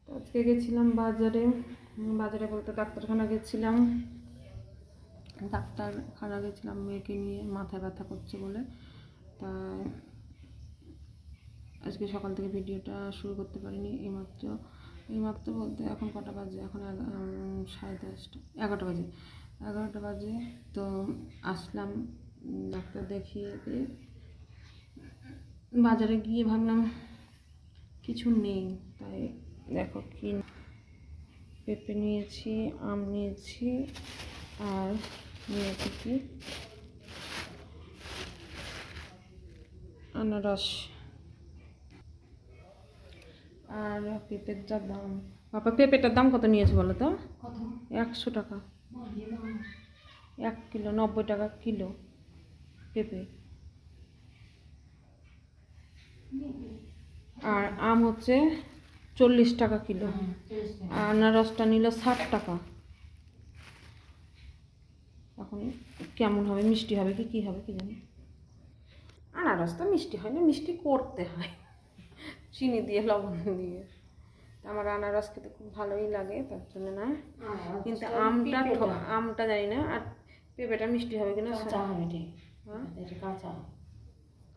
আজকে গেছিলাম বাজারে বলতে ডাক্তারখানা গেছিলাম। ডাক্তারখানা গেছিলাম মেয়েকে নিয়ে, মাথা ব্যথা করছে বলে। তাই আজকে সকাল থেকে ভিডিওটা শুরু করতে পারিনি। এইমাত্র বলতে এখন কটা বাজে, এখন 10:30, 11টা বাজে। তো আসলাম ডাক্তার দেখিয়ে বাজারে গিয়ে ভাবলাম কিছু নেই, তাই দেখো কি পেঁপে নিয়েছি, আম নিয়েছি, আর নিয়েছি কি আনারস। আর পেঁপের যা দাম, বাবা পেঁপেটার দাম কত নিয়েছে বলো তো? 100 টাকা 1 কিলো, 90 টাকা কিলো পেঁপে। আর আম হচ্ছে 40 টাকা কিলো। আর আনারসটা নিল 60 টাকা। এখন কেমন হবে, মিষ্টি হবে কি কী হবে কি জানি। আনারস তো মিষ্টি হয় না, মিষ্টি করতে হয় চিনি দিয়ে, লবণ দিয়ে। আমার আনারস খেতে খুব ভালোই লাগে, তার জন্য না। কিন্তু আমটা জানি না। আর পেঁপেটা মিষ্টি হবে কিনা।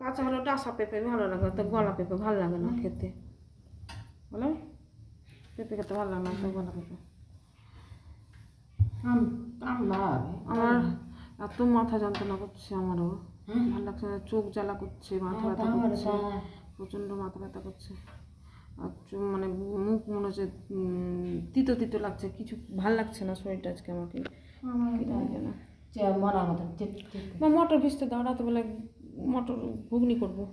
কাঁচা হলো ডাসা পেঁপে ভালো লাগে, তো গলা পেঁপে ভালো লাগে না খেতে। বলো, পেঁপে খেতে ভালো লাগে না তো গলা পেঁপে। আমার এত মাথা যন্ত্রণা করছে, আমারও ভালো লাগছে না, চোখ জ্বালা করছে, মাথা ব্যথা করছে, প্রচণ্ড মাথা ব্যথা করছে। আর মানে মুখ মনে হচ্ছে তিতো তিতো লাগছে, কিছু ভাল লাগছে না শরীরটা আজকে আমাকে। মটর ভিজতে দাও, রাতেবেলায় মটর ঘুগনি করবো,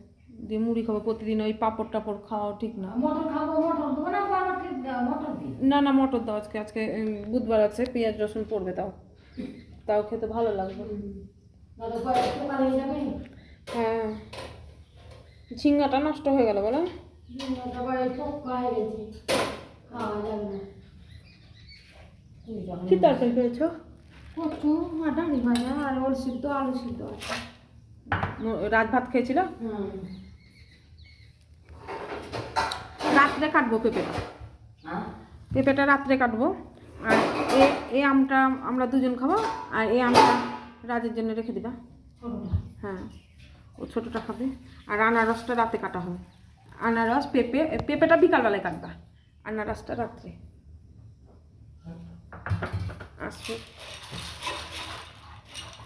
দিয়ে মুড়ি খাবো। প্রতিদিন ওই পাঁপড় টাপড় খাওয়া ঠিক না। না মটর দাও আজকে বুধবার আছে, পেঁয়াজ রসুন পড়বে, তাও খেতে ভালো লাগবে। হ্যাঁ, ঝিঙ্গাটা নষ্ট হয়ে গেল বলো। কি তরকারি করেছো? কচু আর ডাঁড়ি ভাজা আর ওল সিদ্ধ, আলু সিদ্ধ। রাত ভাত খেয়েছিল। রাত্রে কাটবো পেঁপেটা রাত্রে কাটবো। আর এই আমটা আমরা দুজন খাবো, আর এই আমটা রাজের জন্য রেখে দিবা। হ্যাঁ, ও ছোটোটা খাবে। আর আনারসটা রাতে কাটা হবে। আনারস পেঁপেটা বিকালবেলায় কাটবা, আনারসটা রাত্রে। আসো,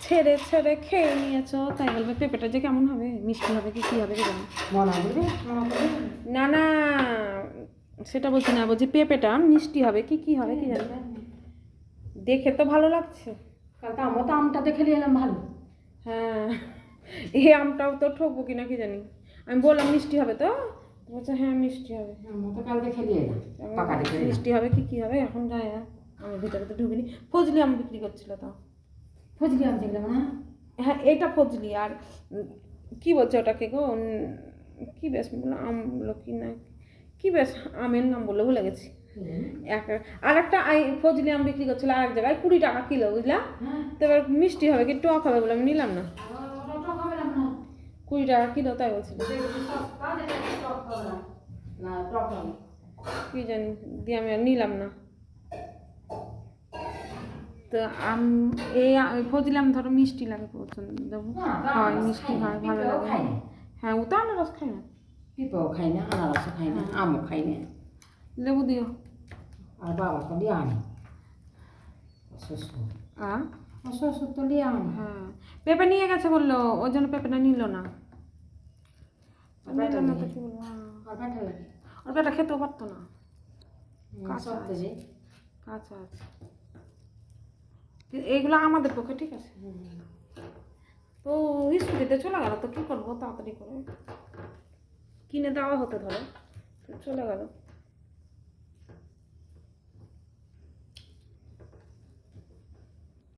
ছেড়ে খেয়ে নিয়েছ, তাই বলবে পেঁপেটা যে কেমন হবে, মিষ্টি হবে কি হবে কি জানি। না সেটা বলছি না, বলছি পেঁপেটা মিষ্টি হবে কি হবে কি জানি। দেখে তো ভালো লাগছে। কালকে আমরা তো আমটা দেখে নিয়ে এলাম ভালো। হ্যাঁ, এই আমটাও তো ঠকবো কিনা কি জানি। আমি বললাম মিষ্টি হবে, তো বলছে হ্যাঁ মিষ্টি হবে। কাল দেখে নিয়ে এলাম মিষ্টি হবে কি হবে, এখন যায় না। আমি ভিতরে তো ঢুকিনি। ফজলি আম বিক্রি করছিল, তাও ফজলি আম দেখলাম না। হ্যাঁ, এটা ফজলি। আর কি বলছে ওটাকে গো, কি বেশ আম বললো কি না, কি বেশ আমের নাম বলে ভুলে গেছি। আর একটা ফজলি আম বিক্রি করছিল আর এক জায়গায় 20 টাকা কিলো, বুঝলাম। তো এবার মিষ্টি হবে কি টক হবে বলে আমি নিলাম না। 20 টাকা কিলো, তাই বলছিল। কি জানি, দিয়ে আমি আর নিলাম না। তো এই ফজলি আম ধরো মিষ্টি লাগে, পছন্দ হয়, মিষ্টি হয়, ভালো লাগে। হ্যাঁ, ও তো আনারস খাই না, পিঁপেও খাই না, আনারসও খাই না, আমও খাই না। লেবু দিও। আর বাবা তো লিয়ে আনে, শ্বশুর তো লিয়ে আনে। হ্যাঁ, পেঁপে নিয়ে গেছে বললো, ওই জন্য পেঁপেটা নিল না। ওর পেটা খেতেও পারতো না, কাঁচা আছে। এইগুলো আমাদের পক্ষে ঠিক আছে। তো স্কুটিতে চলে গেল, তো কি করবো, তাড়াতাড়ি করে কিনে দেওয়া হতে ধরো, চলে গেল।